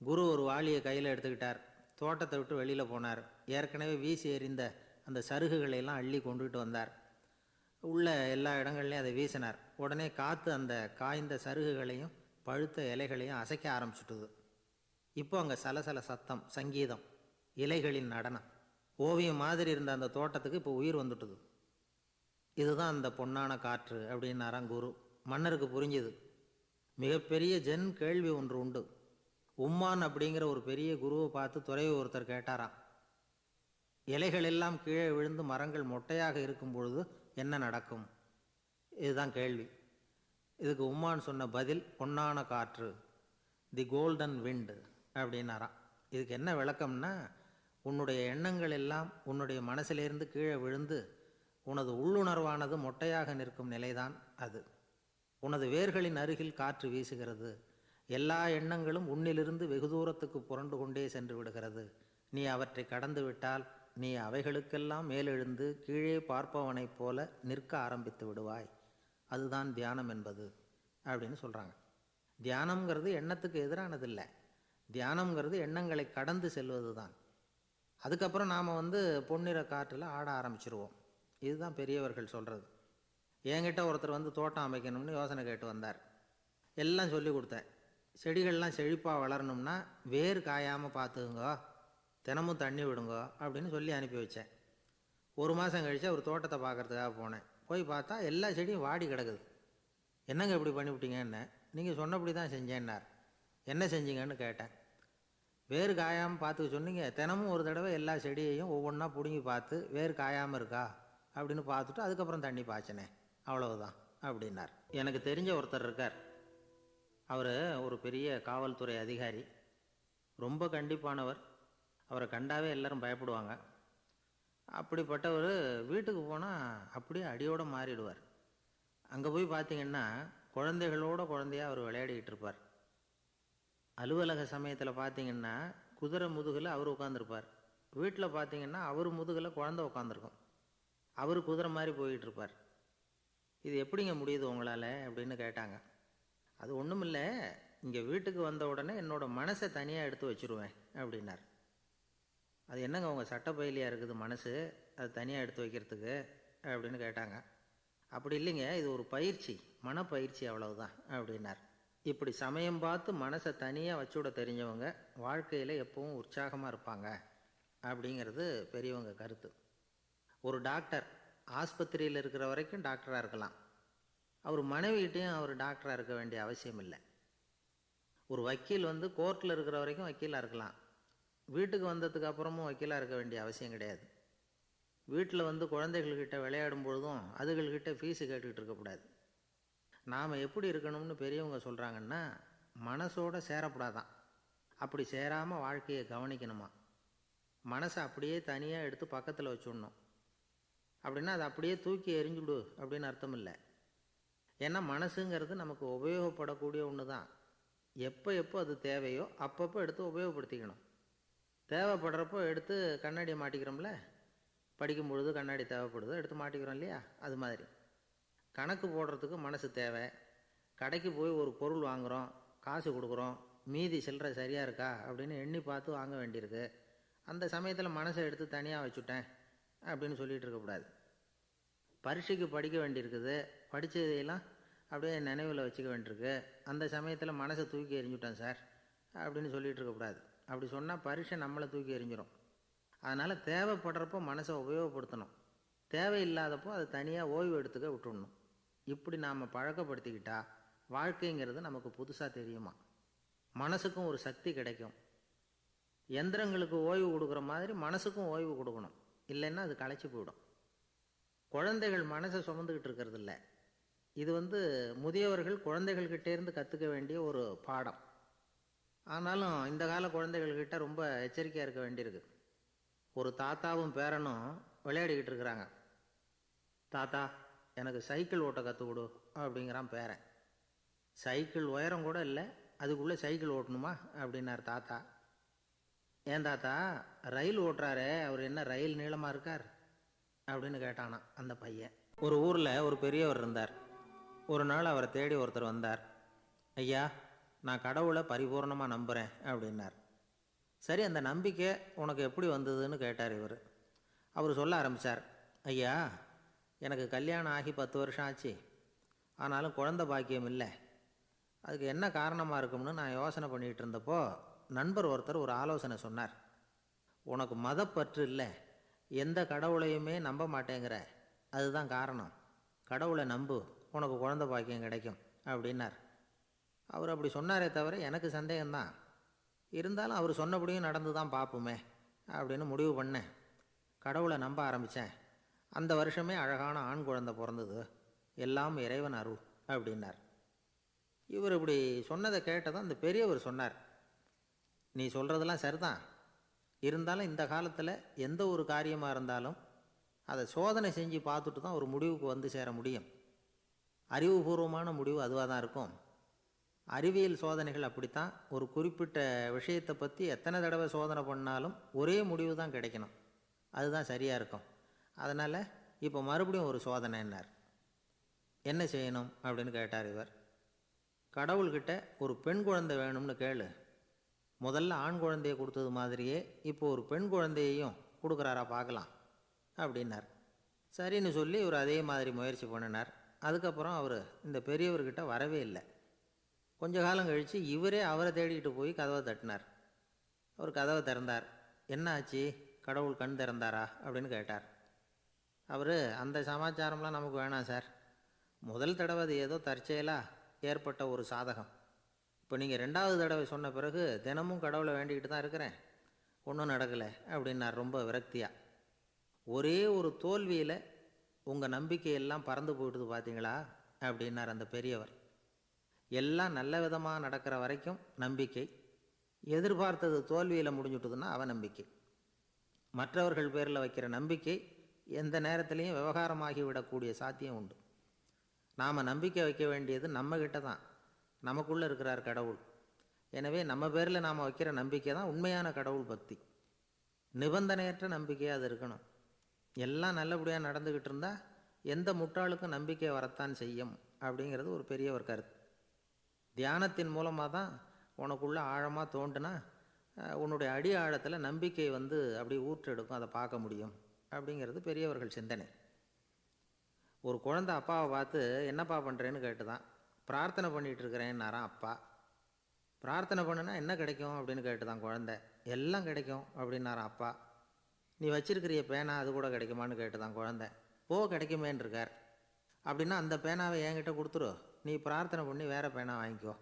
குரு ஒரு வாளியை கையில் எடுத்துக்கிட்டார், தோட்டத்தை விட்டு வெளியில் போனார். ஏற்கனவே வீசி எறிந்த அந்த சருகுகளையெல்லாம் அள்ளி கொண்டுகிட்டு வந்தார். உள்ள எல்லா இடங்கள்லையும் அதை வீசினார். உடனே காற்று அந்த காய்ந்த சருகுகளையும் பழுத்த இலைகளையும் அசைக்க ஆரம்பிச்சுட்டுது. இப்போ அங்கே சலசல சத்தம், சங்கீதம், இலைகளின் நடனம். ஓவியம் மாதிரி இருந்த அந்த தோட்டத்துக்கு இப்போ உயிர் வந்துட்டுது. இதுதான் அந்த பொன்னான காற்று அப்படின்னாராம் குரு. மன்னருக்கு புரிஞ்சுது. மிகப்பெரிய ஜென் கேள்வி ஒன்று உண்டு. உம்மான் அப்படிங்கிற ஒரு பெரிய குருவை பார்த்து துறவி ஒருத்தர் கேட்டாராம், இலைகள் எல்லாம் கீழே விழுந்து மரங்கள் மொட்டையாக இருக்கும் பொழுது என்ன நடக்கும்? இதுதான் கேள்வி. இதுக்கு உம்மான் சொன்ன பதில் பொன்னான காற்று, தி கோல்டன் விண்டு அப்படின்னாராம். இதுக்கு என்ன விளக்கம்னா, உன்னுடைய எண்ணங்கள் எல்லாம் உன்னுடைய மனசிலிருந்து கீழே விழுந்து உனது உள்ளுணர்வானது மொட்டையாக நிற்கும் நிலைதான் அது. உனது வேர்களின் அருகில் காற்று வீசுகிறது. எல்லா எண்ணங்களும் உன்னிலிருந்து வெகு தூரத்துக்கு புரண்டு கொண்டே சென்று விடுகிறது. நீ அவற்றை கடந்து விட்டால் நீ அவைகளுக்கெல்லாம் மேலெழுந்து கீழே பார்ப்பவனைப் போல நிற்க ஆரம்பித்து விடுவாய். அதுதான் தியானம் என்பது அப்படின்னு சொல்கிறாங்க. தியானம்ங்கிறது எண்ணத்துக்கு எதிரானதில்லை, தியானம்ங்கிறது எண்ணங்களை கடந்து செல்வது தான். அதுக்கப்புறம் நாம் பொன்னிற காற்றில் ஆட ஆரம்பிச்சிருவோம். இதுதான் பெரியவர்கள் சொல்கிறது. என்கிட்ட ஒருத்தர் தோட்டம் அமைக்கணும்னு யோசனை கேட்டு வந்தார். எல்லாம் சொல்லி கொடுத்தேன். செடிகள்லாம் செழிப்பாக வளரணும்னா வேர் காயாமல் பார்த்துக்குங்க, தினமும் தண்ணி விடுங்க அப்படின்னு சொல்லி அனுப்பி வச்சேன். ஒரு மாதம் கழித்து ஒரு தோட்டத்தை பார்க்குறதுக்காக போனேன். போய் பார்த்தா எல்லா செடியும் வாடி கிடக்குது. என்னங்க இப்படி பண்ணிவிட்டீங்கன்னு. நீங்கள் சொன்னபடி தான் செஞ்சேன்னார். என்ன செஞ்சீங்கன்னு கேட்டேன். வேர் காயாமல் பார்த்துக்க சொன்னீங்க, தினமும் ஒரு தடவை எல்லா செடியையும் ஒவ்வொன்றா பிடுங்கி பார்த்து வேர் காயாமல் இருக்கா அப்படின்னு பார்த்துட்டு அதுக்கப்புறம் தண்ணி பாய்ச்சினே, அவ்வளவுதான் அப்படின்னார். எனக்கு தெரிஞ்ச ஒருத்தர் இருக்கார். அவர் ஒரு பெரிய காவல்துறை அதிகாரி, ரொம்ப கண்டிப்பானவர். அவரை கண்டாவே எல்லாரும் பயப்படுவாங்க. அப்படிப்பட்டவர் வீட்டுக்கு போனால் அப்படியே அடியோடு மாறிடுவார். அங்கே போய் பார்த்தீங்கன்னா குழந்தைகளோட குழந்தையாக அவர் விளையாடிக்கிட்டு இருப்பார். அலுவலக சமயத்தில் பார்த்தீங்கன்னா குதிரை முதுகில் அவர் உட்காந்துருப்பார். வீட்டில் பார்த்தீங்கன்னா அவர் முதுகில் குழந்தை உட்காந்துருக்கும். அவர் குதிரை மாதிரி போயிட்டு இருப்பார். இது எப்படிங்க முடியுது உங்களால் அப்படின்னு கேட்டாங்க. அது ஒன்றும் இல்லை, இங்கே வீட்டுக்கு வந்த உடனே என்னோடய மனசை தனியாக எடுத்து வச்சுருவேன் அப்படின்னார். அது என்னங்க உங்கள் சட்டப்பயிலியாக இருக்குது மனசு, அது தனியாக எடுத்து வைக்கிறதுக்கு அப்படின்னு கேட்டாங்க. அப்படி இல்லைங்க, இது ஒரு பயிற்சி, மனப்பயிற்சி, அவ்வளவுதான் அப்படின்னார். இப்படி சமயம் பார்த்து மனசை தனியாக வச்சுவிட தெரிஞ்சவங்க வாழ்க்கையில் எப்பவும் உற்சாகமாக இருப்பாங்க அப்படிங்கிறது பெரியவங்க கருத்து. ஒரு டாக்டர் ஆஸ்பத்திரியில் இருக்கிற வரைக்கும் டாக்டராக இருக்கலாம். அவர் மனைவிகிட்டையும் அவர் டாக்டராக இருக்க வேண்டிய அவசியம் இல்லை. ஒரு வக்கீல் கோர்ட்டில் இருக்கிற வரைக்கும் வக்கீலாக இருக்கலாம். வீட்டுக்கு வந்ததுக்கு அப்புறமும் வக்கீலாக இருக்க வேண்டிய அவசியம் கிடையாது. வீட்டில் குழந்தைகள்கிட்ட விளையாடும் பொழுதும் அதுகள்கிட்ட ஃபீஸு கேட்டுக்கிட்டு இருக்கக்கூடாது. நாம் எப்படி இருக்கணும்னு பெரியவங்க சொல்கிறாங்கன்னா, மனசோடு சேரப்படாதான். அப்படி சேராமல் வாழ்க்கையை கவனிக்கணுமா. மனசை அப்படியே தனியாக எடுத்து பக்கத்தில் வச்சுடணும். அப்படின்னா அதை அப்படியே தூக்கி எறிஞ்சுடு அப்படின்னு அர்த்தம் இல்லை. ஏன்னா மனசுங்கிறது நமக்கு உபயோகப்படக்கூடிய ஒன்று தான். எப்போ எப்போ அது தேவையோ அப்பப்போ எடுத்து உபயோகப்படுத்திக்கணும். தேவைப்படுறப்போ எடுத்து கண்ணாடியை மாட்டிக்கிறோம்ல, படிக்கும் பொழுது கண்ணாடி தேவைப்படுது, எடுத்து மாட்டிக்கிறோம் இல்லையா, அது மாதிரி கணக்கு போடுறதுக்கு மனசு தேவை. கடைக்கு போய் ஒரு பொருள் வாங்குகிறோம், காசு கொடுக்குறோம், மீதி சில்லறை சரியாக இருக்கா அப்படின்னு எண்ணி பார்த்து வாங்க வேண்டியிருக்கு. அந்த சமயத்தில் மனசை எடுத்து தனியாக வச்சுட்டேன் அப்படின்னு சொல்லிகிட்டு இருக்கக்கூடாது. பரீட்சைக்கு படிக்க வேண்டியிருக்குது, படித்ததையெல்லாம் அப்படியே நினைவில் வச்சுக்க வேண்டியிருக்கு, அந்த சமயத்தில் மனசை தூக்கி எறிஞ்சுட்டேன் சார் அப்படின்னு சொல்லிகிட்டு இருக்கக்கூடாது. அப்படி சொன்னால் பரீட்சை நம்மளை தூக்கி எறிஞ்சிடும். அதனால் தேவைப்படுறப்போ மனசை உபயோகப்படுத்தணும். தேவையில்லாதப்போ அதை தனியாக ஓய்வு எடுத்துக்க விட்டுடணும். இப்படி நாம் பழக்கப்படுத்திக்கிட்டா வாழ்க்கைங்கிறது நமக்கு புதுசாக தெரியுமா. மனசுக்கும் ஒரு சக்தி கிடைக்கும். எந்திரங்களுக்கு ஓய்வு கொடுக்குற மாதிரி மனசுக்கும் ஓய்வு கொடுக்கணும், இல்லைன்னா அது களைச்சி போயிடும். குழந்தைகள் மனசை சுமந்துக்கிட்டு இருக்கிறது இல்லை. இது முதியவர்கள் குழந்தைகள்கிட்டேருந்து கற்றுக்க வேண்டிய ஒரு பாடம். ஆனாலும் இந்த கால குழந்தைகள்கிட்ட ரொம்ப எச்சரிக்கையாக இருக்க வேண்டியிருக்கு. ஒரு தாத்தாவும் பேரனும் விளையாடிக்கிட்டு இருக்கிறாங்க. தாத்தா, எனக்கு சைக்கிள் ஓட்ட கற்றுக் கொடு அப்படிங்கிறான் பேரன். சைக்கிள் உயரம் கூட இல்லை, அதுக்குள்ளே சைக்கிள் ஓட்டணுமா அப்படின்னார் தாத்தா. ஏன் தாத்தா, ரயில் ஓட்டுறாரே, அவர் என்ன ரயில் நீளமாக இருக்கார் அப்படின்னு கேட்டானா அந்த பையன். ஒரு ஊரில் ஒரு பெரியவர் இருந்தார். ஒரு நாள் அவரை தேடி ஒருத்தர் வந்தார். ஐயா, நான் கடவுளை பரிபூர்ணமாக நம்புகிறேன் அப்படின்னார். சரி, அந்த நம்பிக்கை உனக்கு எப்படி வந்ததுன்னு கேட்டார் இவர். அவர் சொல்ல ஆரம்பித்தார். ஐயா, எனக்கு கல்யாணம் ஆகி 10 வருஷம் ஆச்சு. ஆனாலும் குழந்தை பாக்கியம் இல்லை. அதுக்கு என்ன காரணமாக இருக்கும்னு நான் யோசனை பண்ணிகிட்டு இருந்தப்போ நண்பர் ஒருத்தர் ஒரு ஆலோசனை சொன்னார். உனக்கு மதப்பற்று இல்லை, எந்த கடவுளையுமே நம்ப மாட்டேங்கிற, அதுதான் காரணம். கடவுளை நம்பு, உனக்கு குழந்தை பாக்கியம் கிடைக்கும் அப்படின்னார். அவர் அப்படி சொன்னாரே தவிர எனக்கு சந்தேகம்தான். இருந்தாலும் அவர் சொன்னபடியும் நடந்து தான் பார்ப்போமே அப்படின்னு முடிவு பண்ணேன். கடவுளை நம்ப ஆரம்பித்தேன். அந்த வருஷமே அழகான ஆண் குழந்தை பிறந்தது. எல்லாம் இறைவன் அருள் அப்படின்னார். இவர் இப்படி சொன்னதை கேட்டதும் அந்த பெரியவர் சொன்னார். நீ சொல்கிறதெல்லாம் சரிதான். இருந்தாலும் இந்த காலத்தில் எந்த ஒரு காரியமாக இருந்தாலும் அதை சோதனை செஞ்சு பார்த்துட்டு தான் ஒரு முடிவுக்கு சேர முடியும். அறிவுபூர்வமான முடிவு அதுவாக தான் இருக்கும். அறிவியல் சோதனைகள் அப்படித்தான். ஒரு குறிப்பிட்ட விஷயத்தை பற்றி எத்தனை தடவை சோதனை பண்ணாலும் ஒரே முடிவு தான் கிடைக்கணும். அதுதான் சரியாக இருக்கும். அதனால் இப்போ மறுபடியும் ஒரு சோதனைன்னார். என்ன செய்யணும் அப்படின்னு கேட்டார் இவர். கடவுள்கிட்ட ஒரு பெண் குழந்தை வேணும்னு கேளு. முதல்ல ஆண் குழந்தையை கொடுத்தது மாதிரியே இப்போ ஒரு பெண் குழந்தையையும் கொடுக்குறாரா பார்க்கலாம் அப்படின்னார். சரின்னு சொல்லி இவர் அதே மாதிரி முயற்சி பண்ணினார். அதுக்கப்புறம் அவர் இந்த பெரியவர்கிட்ட வரவே இல்லை. கொஞ்ச காலம் கழித்து இவரே அவரை தேடிட்டு போய் கதவை தட்டினார். அவர் கதவை திறந்தார். என்ன ஆச்சு, கடவுள் கண் திறந்தாரா அப்படின்னு கேட்டார். அவர், அந்த சமாச்சாரம்லாம் நமக்கு வேணாம் சார். முதல் தடவை அது ஏதோ தற்செயலாக ஏற்பட்ட ஒரு சாதகம். இப்போ நீங்கள் 2வது தடவை சொன்ன பிறகு தினமும் கடவுளை வேண்டிக்கிட்டு தான் இருக்கிறேன், ஒன்றும் நடக்கலை அப்படின்னார் ரொம்ப விரக்தியாக. ஒரே ஒரு தோல்வியில் உங்கள் நம்பிக்கையெல்லாம் பறந்து போயிடுது பார்த்தீங்களா அப்படின்னார் அந்த பெரியவர். எல்லாம் நல்ல விதமாக நடக்கிற வரைக்கும் நம்பிக்கை, எதிர்பார்த்தது தோல்வியில் முடிஞ்சுட்டுதுன்னா அவநம்பிக்கை. மற்றவர்கள் பேரில் வைக்கிற நம்பிக்கை எந்த நேரத்திலையும் விவகாரமாகி விடக்கூடிய சாத்தியம் உண்டு. நாம் நம்பிக்கை வைக்க வேண்டியது நம்மக்கிட்ட தான். நமக்குள்ளே இருக்கிறார் கடவுள். எனவே நம்ம பேரில் நாம் வைக்கிற நம்பிக்கை தான் உண்மையான கடவுள் பக்தி. நிபந்தனையற்ற நம்பிக்கையாக அது இருக்கணும். எல்லாம் நல்லபடியாக நடந்துக்கிட்டு இருந்தால் எந்த முட்டாளுக்கும் நம்பிக்கை வரத்தான் செய்யும் அப்படிங்கிறது ஒரு பெரிய ஒரு கருத்து. தியானத்தின் மூலமாக தான் உனக்குள்ளே ஆழமாக தோண்டுனா உன்னுடைய அடி ஆழத்தில் நம்பிக்கை அப்படி ஊற்றெடுக்கும், அதை பார்க்க முடியும் அப்படிங்கிறது பெரியவர்கள் சிந்தனை. ஒரு குழந்தை அப்பாவை பார்த்து என்னப்பா பண்ணுறேன்னு கேட்டுதான். பிரார்த்தனை பண்ணிகிட்டு இருக்கிறேன்னாரான் அப்பா. பிரார்த்தனை பண்ணுனா என்ன கிடைக்கும் அப்படின்னு கேட்டுதான் குழந்தை. எல்லாம் கிடைக்கும் அப்படின்னாரான் அப்பா. நீ வச்சிருக்கிறிய பேனா அது கூட கிடைக்குமான்னு கேட்டுதான் குழந்தை. கிடைக்குமேன்னு இருக்கார். அப்படின்னா அந்த பேனாவை என்கிட்ட கொடுத்துரு, நீ பிரார்த்தனை பண்ணி வேறு பேனா வாங்கிக்கோ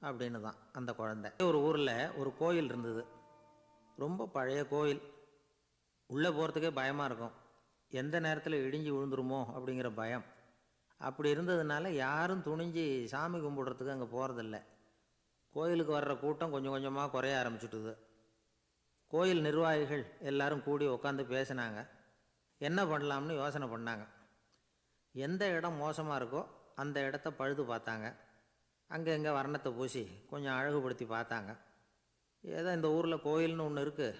அப்படின்னு தான் அந்த குழந்தை. ஒரு ஊரில் ஒரு கோயில் இருந்தது. ரொம்ப பழைய கோயில். உள்ளே போகிறதுக்கே பயமாக இருக்கும். எந்த நேரத்தில் இடிஞ்சு விழுந்துருமோ அப்படிங்கிற பயம். அப்படி இருந்ததுனால யாரும் துணிஞ்சு சாமி கும்பிடுறதுக்கு அங்கே போகிறதில்ல. கோயிலுக்கு வர்ற கூட்டம் கொஞ்சம் கொஞ்சமாக குறைய ஆரம்பிச்சுட்டுது. கோயில் நிர்வாகிகள் எல்லாரும் கூடி உட்காந்து பேசினாங்க. என்ன பண்ணலாம்னு யோசனை பண்ணாங்க. எந்த இடம் மோசமாக இருக்கோ அந்த இடத்த பழுது பார்த்தாங்க. அங்கே எங்கே வர்ணத்தை பூசி கொஞ்சம் அழகுபடுத்தி பார்த்தாங்க. ஏதோ இந்த ஊரில் கோயில்னு ஒன்று இருக்குது,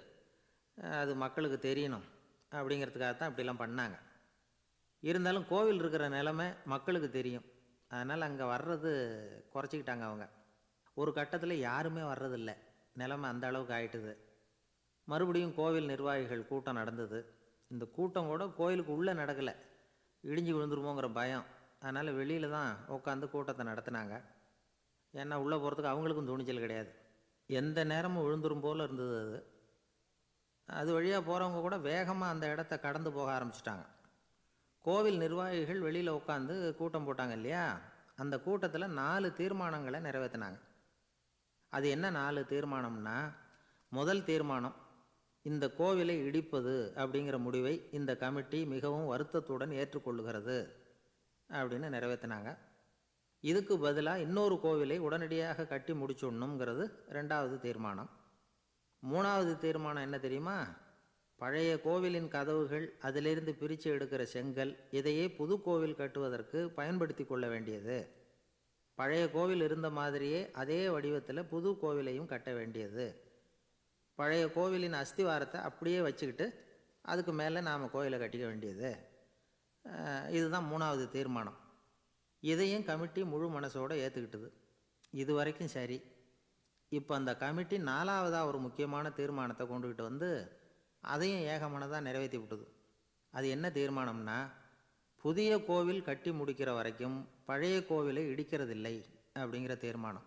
அது மக்களுக்கு தெரியணும் அப்படிங்கிறதுக்காகத்தான் இப்படிலாம் பண்ணாங்க. இருந்தாலும் கோவில் இருக்கிற நிலைமை மக்களுக்கு தெரியும். அதனால் அங்கே வர்றது குறைச்சிக்கிட்டாங்க அவங்க. ஒரு கட்டத்தில் யாருமே வர்றதில்லை. நிலைமை அந்த அளவுக்கு ஆயிட்டுது. மறுபடியும் கோவில் நிர்வாகிகள் கூட்டம் நடந்தது. இந்த கூட்டம் கூட கோயிலுக்கு உள்ளே நடக்கலை, இடிஞ்சு விழுந்துருமோங்கிற பயம். அதனால் வெளியில் தான் உட்காந்து கூட்டத்தை நடத்தினாங்க. ஏன்னா உள்ளே போகிறதுக்கு அவங்களுக்கும் துணிச்சல் கிடையாது. எந்த நேரமும் விழுந்துரும் போல் இருந்தது அது வழியாக போகிறவங்க கூட வேகமாக அந்த இடத்த கடந்து போக ஆரம்பிச்சிட்டாங்க. கோவில் நிர்வாகிகள் வெளியில் உட்காந்து கூட்டம் போட்டாங்க இல்லையா, அந்த கூட்டத்தில் 4 தீர்மானங்களை நிறைவேற்றினாங்க. அது என்ன 4 தீர்மானம்னா, முதல் தீர்மானம், இந்த கோவிலை இடிப்பது அப்படிங்கிற முடிவை இந்த கமிட்டி மிகவும் வருத்தத்துடன் ஏற்றுக்கொள்ளுகிறது அப்படின்னு நிறைவேற்றினாங்க. இதுக்கு பதிலாக இன்னொரு கோவிலை உடனடியாக கட்டி முடிச்சுடணுங்கிறது 2வது தீர்மானம். 3வது தீர்மானம் என்ன தெரியுமா? பழைய கோவிலின் கதவுகள், அதிலிருந்து பிரித்து எடுக்கிற செங்கல், இதையே புது கோவில் கட்டுவதற்கு பயன்படுத்தி கொள்ள வேண்டியது. பழைய கோவில் இருந்த மாதிரியே அதே வடிவத்தில் புது கோவிலையும் கட்ட வேண்டியது. பழைய கோவிலின் அஸ்திவாரத்தை அப்படியே வச்சுக்கிட்டு அதுக்கு மேலே நாம் கோவிலை கட்டிக்க வேண்டியது. இதுதான் 3வது தீர்மானம். இதையும் கமிட்டி முழு மனசோடு ஏற்றுக்கிட்டது. இது வரைக்கும் சரி. இப்போ அந்த கமிட்டி 4வதாக ஒரு முக்கியமான தீர்மானத்தை கொண்டுக்கிட்டு வந்து அதையும் ஏகமனதாக நிறைவேற்றி விட்டது. அது என்ன தீர்மானம்னா, புதிய கோவில் கட்டி முடிக்கிற வரைக்கும் பழைய கோவிலை இடிக்கிறதில்லை அப்படிங்கிற தீர்மானம்.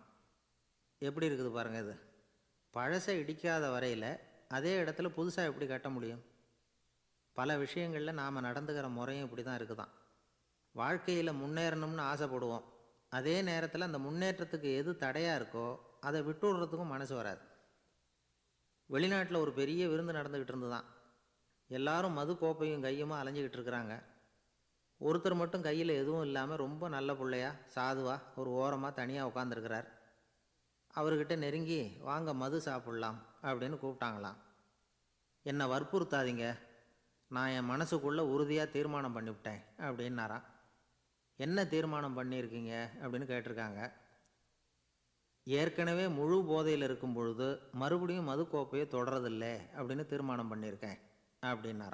எப்படி இருக்குது பாருங்கள் இது. பழசை இடிக்காத வரையில் அதே இடத்துல புதுசாக எப்படி கட்ட முடியும்? பல விஷயங்களில் நாம் நடந்துக்கிற முறையும் இப்படி தான் இருக்குதான். வாழ்க்கையில் முன்னேறணும்னு ஆசைப்படுவோம். அதே நேரத்தில் அந்த முன்னேற்றத்துக்கு எது தடையாக இருக்கோ அதை விட்டு விடுறதுக்கும் மனசு வராது. வெளிநாட்டில் ஒரு பெரிய விருந்து நடந்துக்கிட்டு இருந்துதான். எல்லாரும் மது கோப்பையும் கையுமா அலைஞ்சிக்கிட்டு இருக்கிறாங்க. ஒருத்தர் மட்டும் கையில் எதுவும் இல்லாமல் ரொம்ப நல்ல பிள்ளையா சாதுவாக ஒரு ஓரமாக தனியாக உட்காந்துருக்கிறார். அவர்கிட்ட நெருங்கி வாங்க மது சாப்பிட்லாம் அப்படின்னு கூப்பிட்டாங்களாம். என்னை வற்புறுத்தாதீங்க, நான் என் மனசுக்குள்ளே உறுதியாக தீர்மானம் பண்ணிவிட்டேன் அப்படின்னாராம். என்ன தீர்மானம் பண்ணியிருக்கீங்க அப்படின்னு கேட்டிருக்காங்க. ஏற்கனவே முழு போதையில் இருக்கும் பொழுது மறுபடியும் மது கோப்பையை தொடரதில்லை அப்படின்னு தீர்மானம் பண்ணியிருக்கேன் அப்படின்னாராம்.